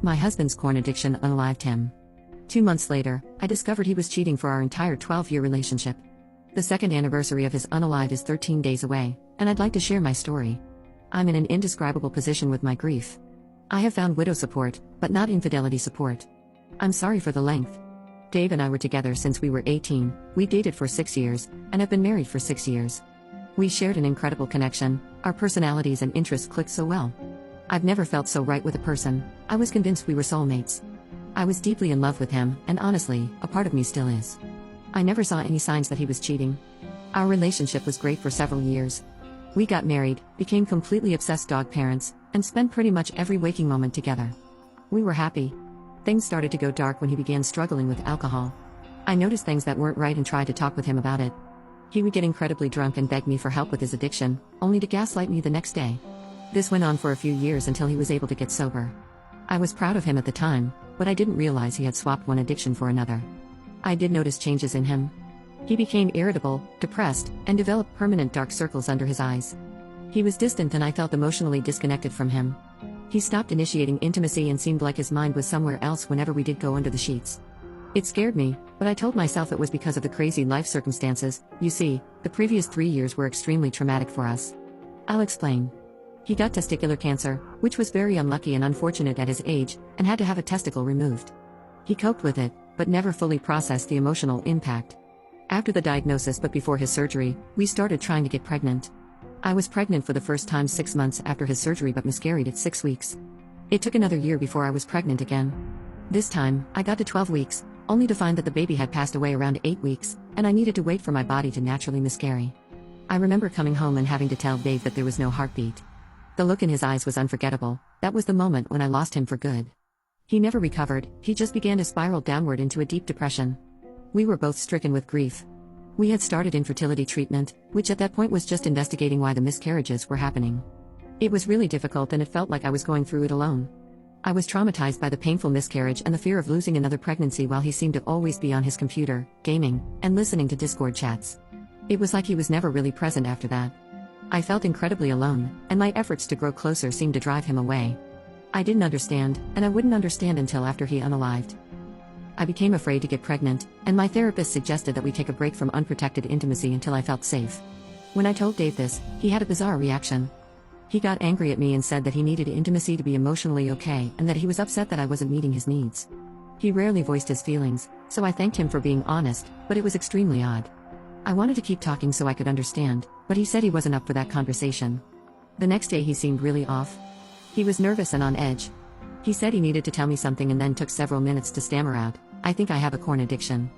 My husband's corn addiction unalived him. 2 months later, I discovered he was cheating for our entire 12-year relationship. The second anniversary of his unalive is 13 days away, and I'd like to share my story. I'm in an indescribable position with my grief. I have found widow support, but not infidelity support. I'm sorry for the length. Dave and I were together since we were 18, we dated for 6 years, and have been married for 6 years. We shared an incredible connection, our personalities and interests clicked so well. I've never felt so right with a person. I was convinced we were soulmates. I was deeply in love with him, and honestly, a part of me still is. I never saw any signs that he was cheating. Our relationship was great for several years. We got married, became completely obsessed dog parents, and spent pretty much every waking moment together. We were happy. Things started to go dark when he began struggling with alcohol. I noticed things that weren't right and tried to talk with him about it. He would get incredibly drunk and beg me for help with his addiction, only to gaslight me the next day. This went on for a few years until he was able to get sober. I was proud of him at the time, but I didn't realize he had swapped one addiction for another. I did notice changes in him. He became irritable, depressed, and developed permanent dark circles under his eyes. He was distant and I felt emotionally disconnected from him. He stopped initiating intimacy and seemed like his mind was somewhere else whenever we did go under the sheets. It scared me, but I told myself it was because of the crazy life circumstances. You see, the previous 3 years were extremely traumatic for us. I'll explain. He got testicular cancer, which was very unlucky and unfortunate at his age, and had to have a testicle removed. He coped with it, but never fully processed the emotional impact. After the diagnosis but before his surgery, we started trying to get pregnant. I was pregnant for the first time 6 months after his surgery but miscarried at 6 weeks. It took another year before I was pregnant again. This time, I got to 12 weeks, only to find that the baby had passed away around 8 weeks, and I needed to wait for my body to naturally miscarry. I remember coming home and having to tell Dave that there was no heartbeat. The look in his eyes was unforgettable. That was the moment when I lost him for good. He never recovered, he just began to spiral downward into a deep depression. We were both stricken with grief. We had started infertility treatment, which at that point was just investigating why the miscarriages were happening. It was really difficult and it felt like I was going through it alone. I was traumatized by the painful miscarriage and the fear of losing another pregnancy while he seemed to always be on his computer, gaming, and listening to Discord chats. It was like he was never really present after that. I felt incredibly alone, and my efforts to grow closer seemed to drive him away. I didn't understand, and I wouldn't understand until after he unalived. I became afraid to get pregnant, and my therapist suggested that we take a break from unprotected intimacy until I felt safe. When I told Dave this, he had a bizarre reaction. He got angry at me and said that he needed intimacy to be emotionally okay and that he was upset that I wasn't meeting his needs. He rarely voiced his feelings, so I thanked him for being honest, but it was extremely odd. I wanted to keep talking so I could understand, but he said he wasn't up for that conversation. The next day he seemed really off. He was nervous and on edge. He said he needed to tell me something and then took several minutes to stammer out, "I think I have a corn addiction."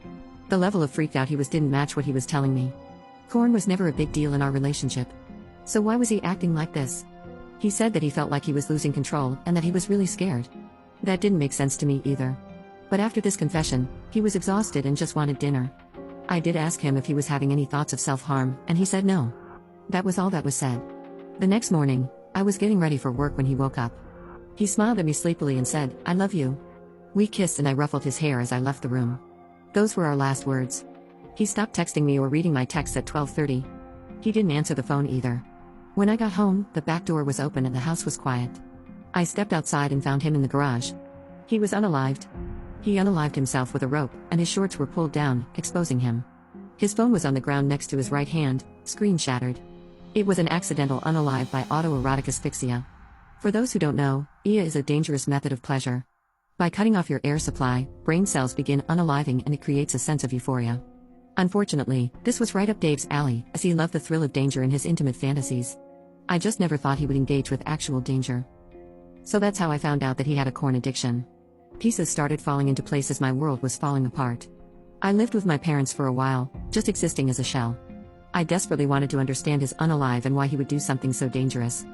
The level of freaked out he was didn't match what he was telling me. Corn was never a big deal in our relationship. So why was he acting like this? He said that he felt like he was losing control and that he was really scared. That didn't make sense to me either. But after this confession, he was exhausted and just wanted dinner. I did ask him if he was having any thoughts of self-harm, and he said no. That was all that was said. The next morning, I was getting ready for work when he woke up. He smiled at me sleepily and said, "I love you." We kissed and I ruffled his hair as I left the room. Those were our last words. He stopped texting me or reading my texts at 12:30. He didn't answer the phone either. When I got home, the back door was open and the house was quiet. I stepped outside and found him in the garage. He was unalived. He unalived himself with a rope, and his shorts were pulled down, exposing him. His phone was on the ground next to his right hand, screen shattered. It was an accidental unalive by autoerotic asphyxia. For those who don't know, IA is a dangerous method of pleasure. By cutting off your air supply, brain cells begin unaliving and it creates a sense of euphoria. Unfortunately, this was right up Dave's alley, as he loved the thrill of danger in his intimate fantasies. I just never thought he would engage with actual danger. So that's how I found out that he had a corn addiction. Pieces started falling into place as my world was falling apart. I lived with my parents for a while, just existing as a shell. I desperately wanted to understand his unalive and why he would do something so dangerous.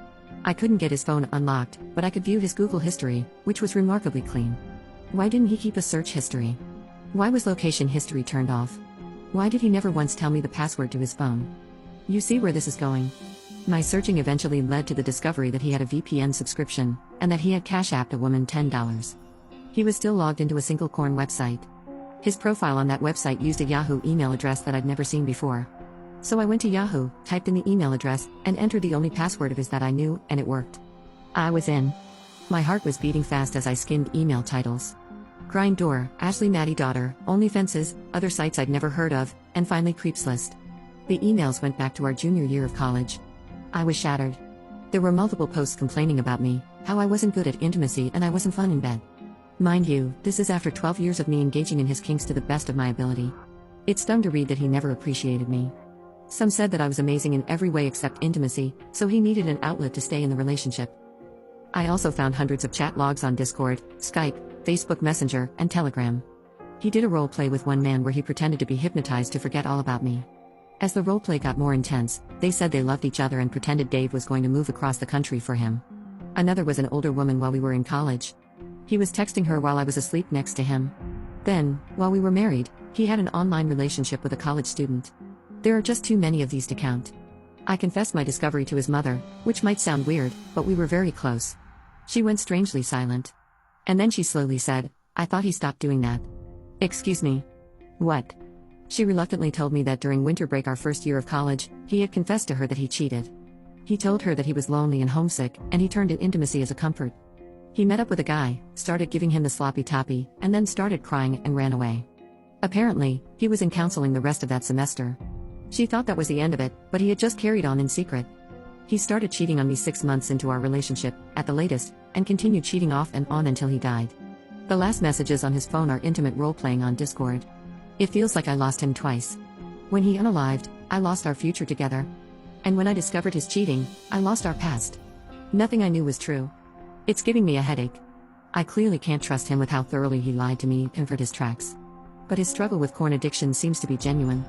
I couldn't get his phone unlocked, but I could view his Google history, which was remarkably clean. Why didn't he keep a search history? Why was location history turned off? Why did he never once tell me the password to his phone? You see where this is going. My searching eventually led to the discovery that he had a VPN subscription, and that he had Cash Apped a woman $10. He was still logged into a single corn website. His profile on that website used a Yahoo email address that I'd never seen before. So I went to Yahoo, typed in the email address, and entered the only password of his that I knew, and it worked. I was in. My heart was beating fast as I skimmed email titles. Grindr, Ashley Maddie daughter, OnlyFences, other sites I'd never heard of, and finally Creeps List. The emails went back to our junior year of college. I was shattered. There were multiple posts complaining about me, how I wasn't good at intimacy and I wasn't fun in bed. Mind you, this is after 12 years of me engaging in his kinks to the best of my ability. It stung to read that he never appreciated me. Some said that I was amazing in every way except intimacy, so he needed an outlet to stay in the relationship. I also found hundreds of chat logs on Discord, Skype, Facebook Messenger, and Telegram. He did a role play with one man where he pretended to be hypnotized to forget all about me. As the role play got more intense, they said they loved each other and pretended Dave was going to move across the country for him. Another was an older woman while we were in college. He was texting her while I was asleep next to him. Then, while we were married, he had an online relationship with a college student. There are just too many of these to count. I confessed my discovery to his mother, which might sound weird, but we were very close. She went strangely silent. And then she slowly said, "I thought he stopped doing that." Excuse me. What? She reluctantly told me that during winter break our first year of college, he had confessed to her that he cheated. He told her that he was lonely and homesick, and he turned to intimacy as a comfort. He met up with a guy, started giving him the sloppy toppy, and then started crying and ran away. Apparently, he was in counseling the rest of that semester. She thought that was the end of it, but he had just carried on in secret. He started cheating on me 6 months into our relationship, at the latest, and continued cheating off and on until he died. The last messages on his phone are intimate role-playing on Discord. It feels like I lost him twice. When he unalived, I lost our future together. And when I discovered his cheating, I lost our past. Nothing I knew was true. It's giving me a headache. I clearly can't trust him with how thoroughly he lied to me and covered his tracks. But his struggle with porn addiction seems to be genuine.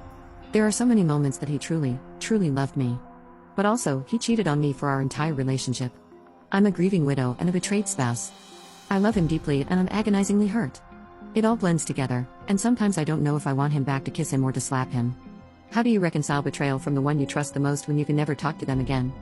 There are so many moments that he truly, truly loved me. But also, he cheated on me for our entire relationship. I'm a grieving widow and a betrayed spouse. I love him deeply and I'm agonizingly hurt. It all blends together, and sometimes I don't know if I want him back to kiss him or to slap him. How do you reconcile betrayal from the one you trust the most when you can never talk to them again?